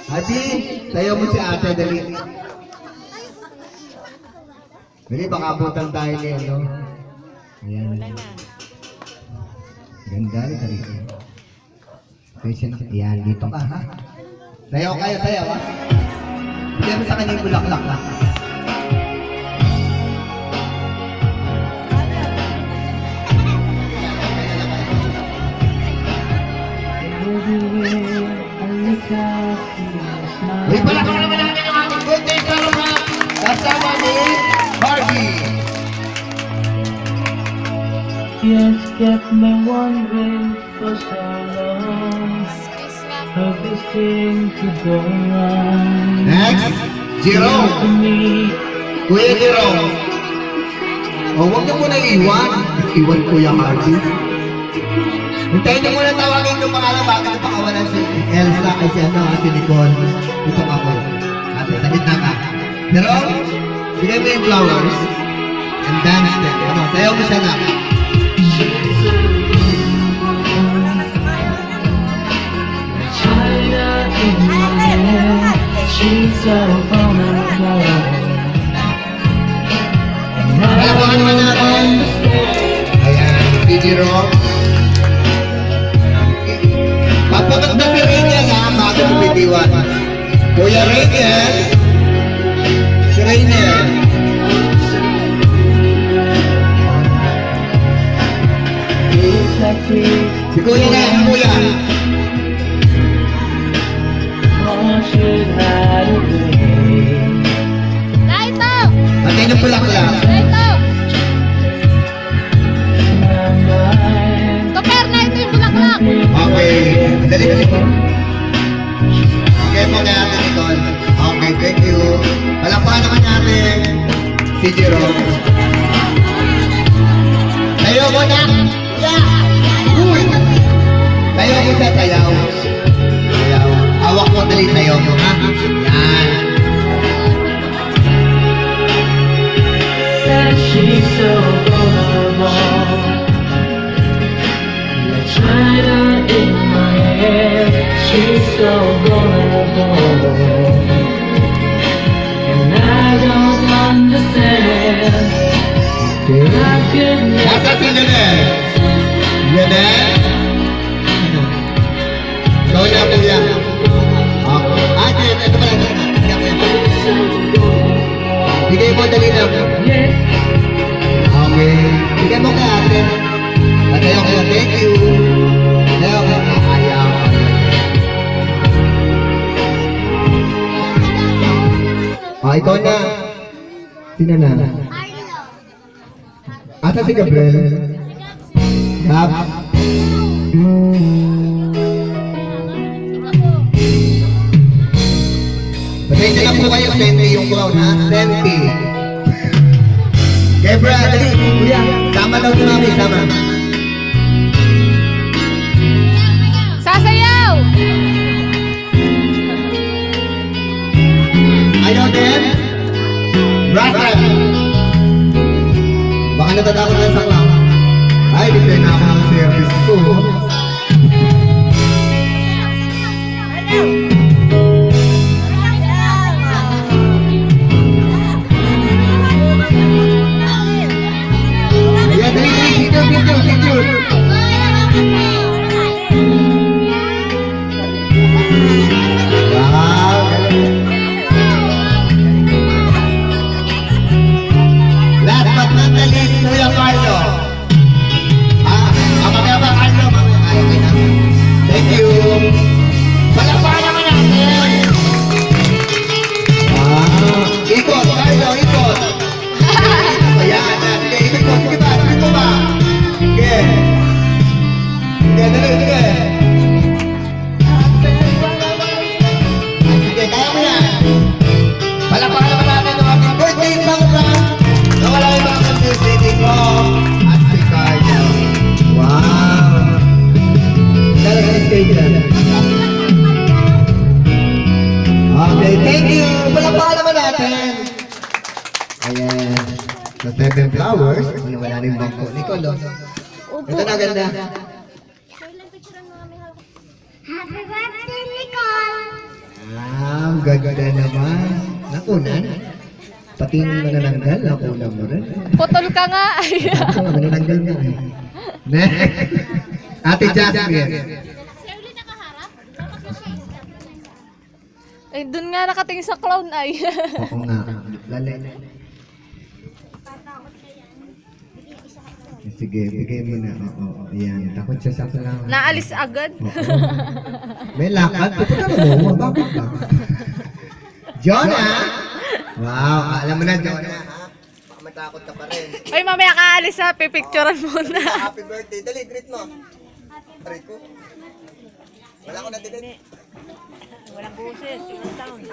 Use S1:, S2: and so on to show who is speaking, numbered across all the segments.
S1: Adi, sayo mo si ate, dali. Dali, baka abutan tayo ni ano. Ayan. Ganda rin kami. Ayan, dito ka ha. Sayaw kayo, sayaw ha. Bigyan mo sa kanya yung bulaklak ha. Uy, palakang naman natin ang ating birthday salama kasama ni Barbie.
S2: Yes, kept me wondering for so long. How this thing could go on.
S1: Next, Jerome. Kuya Jerome. O, huwag niyo muna iwan. Iwan Kuya Harvey. Hintayin niyo muna tawagin yung pangalan. Bakit napakawalan si Elsa ay si ano, si Nicole. Ito ako. Ate, sa gitna ka. Jerome, bigay mo yung flowers. And dance them. Ano, sayaw mo siya na.
S2: She's so vulnerable.
S1: Palapakan naman natin. Ayan, si Jerome. Magpaganda si Rainier ha, bago bumitiwan. Kuya Rainier. Si Rainier. Si Kuya na, si Kuya.
S3: Raito!
S1: Patay ng bulaklak.
S3: Raito! Toper na ito yung bulaklak!
S1: Okay, dali. Okay po kaya natin Nicole. Okay, thank you. Palakpakan naman natin si Jerome. Tayo mo na! Yeah! Uy! Tayo mo siya, tayaw. Tayaw. Hawak mo, dali tayo mo, ha? Yan.
S2: She's so vulnerable. Like China in my head. She's so vulnerable. And I don't understand. I could
S1: Nasa si Lionel? Lionel? Ikaw na, kuya. Okay. Ate, ito pala. Bigay mo, dali lang. Okay. Bigay mo kay ate. Patayo kayo. Thank you. Patayo kayo. Ayaw. Ikaw na. Sino na? Asa si Gabriel? Gab? Pasensya na po kayo, Senti yung clown ha? Senti. Gabriel, dali. Kuya, sama daw si mami, sama.
S3: Sasayaw!
S1: Ayaw din? Russell! Baka natatakot lang sa clown. Ay, bigay na ako ng service ko. Ayan, dali, picture. Wow, last but not the least, Kuya Carlo. Mamaya ba, Carlo? Mamaya na. Thank you. Palakpakan naman natin. Ikot, Carlo, ikot. Ayan, sige, ikot mo, sige ba? Sige. Sige. Sige, kaya mo yan. Palakpakan naman natin ang ating birthday program. Nawala yung mga music ko at si Carlo. Wow! Talaga na stage na. Okay, thank you! Palakpakan naman natin! Ayan. Sa 7 flowers, wala na yung bangko. Nicole, ito na ganda.
S3: Happy birthday!
S1: ganda naman. Nakunan? Pati yung manananggal, nakunan mo rin.
S3: Putol ka nga.
S1: Ako, manananggal mo eh. Ate Jasmine.
S3: Ay, dun nga nakatingin sa clown ay.
S1: Oo nga. Lala. Sige, bigay mo na. Oo, ayan. Takot siya sa clown.
S3: Naalis agad.
S1: Oo. May lakad. Pupunta mo. Bakit ba? Jonah! Wow, alam mo na, Jonah. Baka matakot ka pa rin.
S3: Ay, mamaya ka alis ha. Pipicturean muna.
S1: Happy birthday. Dali, greet mo. Aray ko. Wala ko na delete.
S3: Walang boses. Walang sound.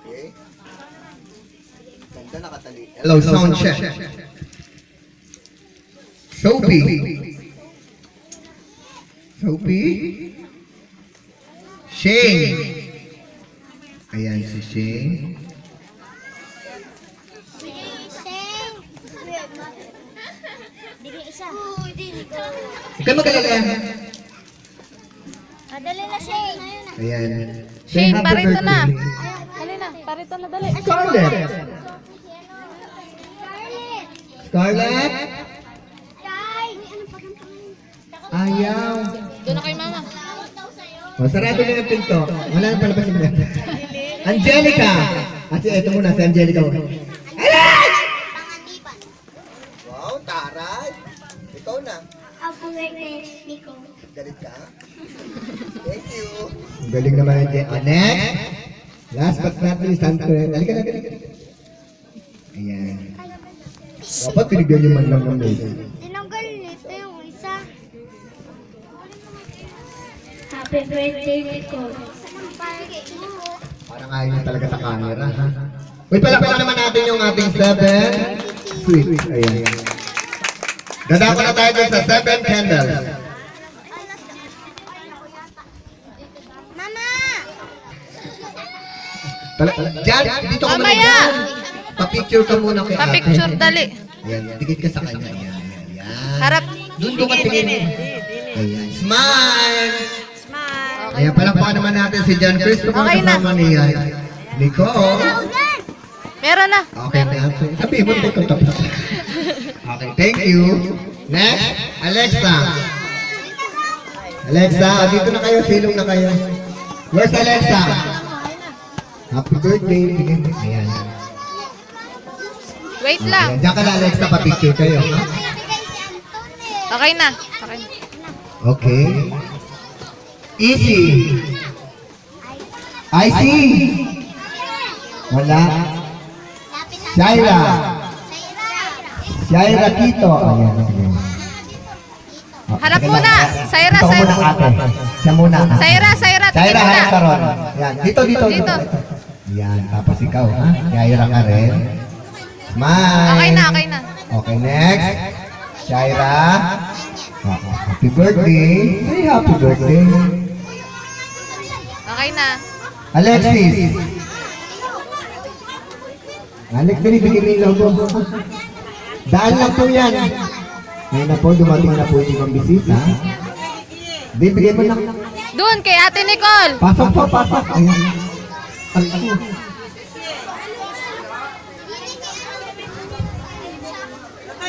S1: Okay. Ganda nakatali. Hello, sound check. Sophie. Sophie. Shane. Ayan si Shane. Ikaw magalala.
S4: Dali na siya.
S1: Ayan.
S3: Shane,
S1: Happy
S3: parito na.
S1: birthday.
S3: Dali na. Parito na, dali.
S1: Scarlett. Scarlett. Ayaw.
S3: Doon na kay mama.
S1: O, sarado na yung pinto. Wala na palabas yung pinto. Angelica! Kasi ito muna, si Angelica. Wow, taray! Ikaw na.
S4: Ako Nico.
S1: Galit ka? Thank you. Galing naman yung Angelica. Next! Last but not least, Sanfred. Halika na, halika. Ayan. Dapat pinigyan niyo man lang ng mail.
S4: Tinanggal nito yung isa. Happy birthday, Nico.
S1: Parang ayaw niya talaga sa camera, ha? Uy, palakpakan naman natin yung ating 7 sweet. Ayan. Ganda ko na tayo dun sa 7 candles.
S4: Mama!
S1: Diyan, dito ka
S3: Mamaya!
S1: Pa-picture ka muna kay ate.
S3: Pa-picture, dali.
S1: Ayan, dikit ka sa kanya. Ayan, ayan.
S3: Harap.
S1: Doon ka tingin. Ayan, smile!
S3: Smile.
S1: Ayan, palakpakan naman natin si John Christopher.
S3: Okay na.
S1: Kasama ni Nico.
S3: Meron na.
S1: Okay na. Sabihin mo, Nico, tapos. Okay, thank you. Next, Alexa. Alexa, dito na kayo, silong na kayo. Where's Alexa? Happy birthday. Ayan.
S3: Wait lang.
S1: Ayan, diyan ka na, Alexa, pa-picture kayo. Ha?
S3: Okay na. Okay na.
S1: Okay. Easy. I see. Wala. Shaira. Shaira Kito. Ayan. Sige.
S3: Harap
S1: sige
S3: muna.
S1: lang.
S3: Saira,
S1: Ito
S3: Saira.
S1: muna, ate. Siya muna.
S3: Saira,
S1: Shaira,
S3: tingin
S1: harap ka
S3: na.
S1: ron. Yan. Dito.
S3: Dito.
S1: Yan. Tapos ikaw, ha? Shaira ka rin. Smile.
S3: Okay na, okay na.
S1: Okay, next. Shaira. Happy birthday. Say happy birthday.
S3: Okay na.
S1: Alexis. Alex, binibigyan niyo yung logo. Daan lang po yan. Ngayon na po, dumating na po yung ibang bisita. Bibigyan mo lang.
S3: Doon kay Ate Nicole.
S1: Pasok po, pasok. Ayan. Ay,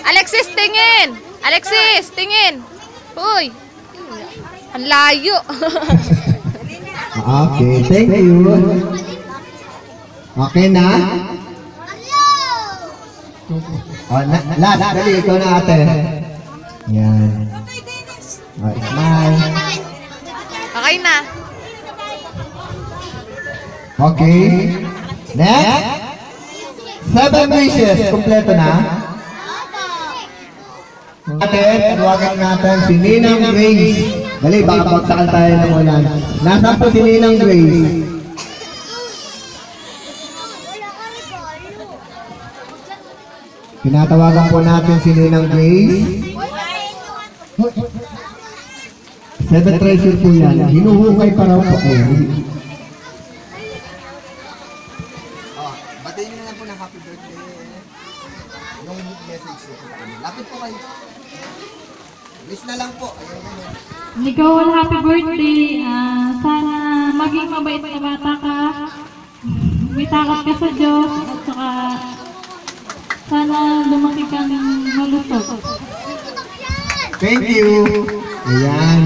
S3: Alexis, tingin. Alexis, tingin. Uy. Ang layo.
S1: Okay, thank you. Okay na? Last, dali, ikaw na ate. Yan. Smile.
S3: Okay na.
S1: Okay. Next. 7 wishes. Kompleto na. Natin, tawagan natin si Ninang Grace. Dali, baka pagsakal tayo ng ulan. Nasaan po si Ninang Grace? Pinatawagan po natin si Ninang Grace. 7 treasure po yan. Hinuhukay pa raw po. Ayan. Bati sabihin nyo na po na happy birthday. Yung message nyo. Lapit po kayo. Wish na lang po. Ayun na.
S5: Nicole, happy birthday. Sana maging mabait na bata ka. May takot ka sa Diyos. At saka sana lumaki kang malusog.
S1: Thank you. Ayan.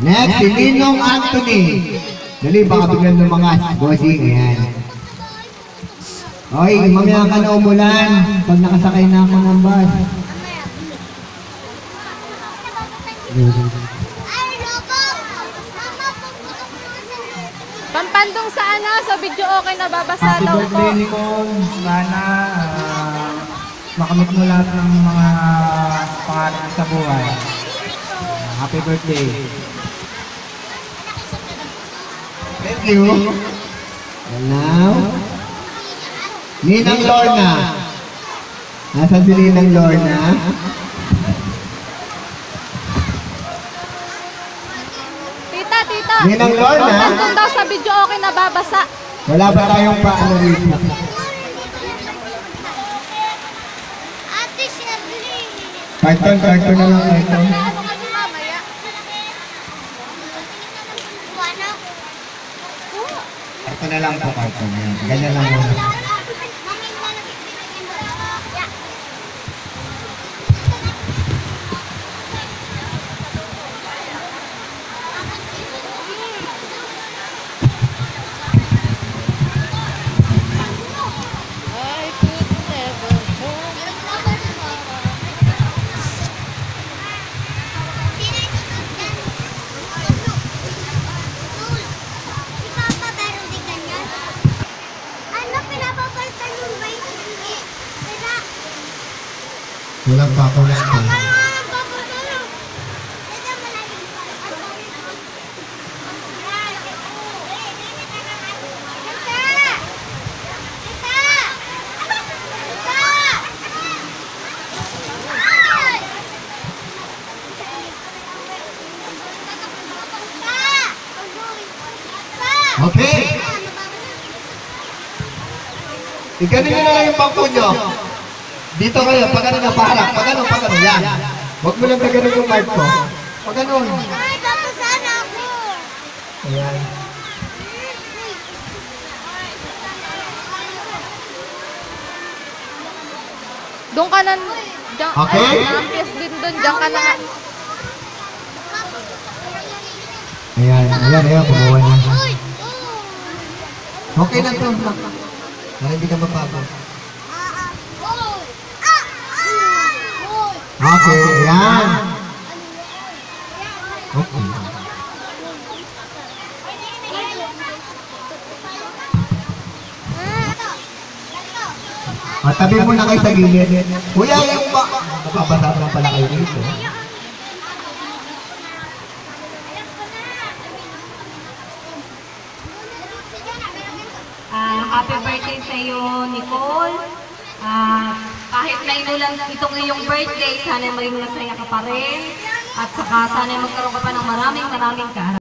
S1: Next, si Ninong Anthony. Dali, baka biglang ng mga bossing. Ayan. Oy, mamaya ka na umulan pag nakasakay na ako ng bus.
S3: Pampandong sa ano, sa video okay na babasa
S6: Happy
S3: daw po.
S6: birthday, Nicole. Sana makamit mo lahat ng mga pangarap sa buhay. Happy birthday.
S1: Thank you. And now, Ninang Lorna. Nasaan si Ninang Lorna?
S3: Tita.
S1: Ninang Lorna?
S3: Pampandong daw sa video okay na babasa.
S1: Wala ba tayong paano rito?
S4: Ate Shirley.
S1: Carton na lang carton.
S3: Ano kami mamaya?
S1: Carton na lang po, carton. Ayan. Ganyan lang muna.
S3: I could never hold.
S4: Si Papa meron din ganyan. Ano pinapapalitan yung bike niya? Sira.
S1: Walang pakulat
S4: Ako
S1: ko.
S4: nga ang papatulong. Dito malalim pa.
S1: Okay. Iganin nyo na lang yung bangko nyo. Dito kayo, pag ano na paharap. Pag ano, yan. Huwag mo lang gaganon yung mic ko. Pag ano.
S4: Ay, tapos sana ako.
S1: Ayan.
S3: Doon ka na. Diyan,
S1: Okay.
S3: Ay, nakapiyas din doon. Diyan ka na nga.
S1: Ayan, kumuha na.
S4: Uy!
S1: Okay na to. Para hindi ka mabago. Okay, ayan. Okay. Tabi mo na kayo sa gilid. Kuya, yung ba? Babasa na pala kayo dito.
S5: Happy birthday sa iyo, Nicole. Kahit na inulan itong iyong birthday, sana maging masaya ka pa rin. At saka sana magkaroon ka pa ng maraming kaarawan.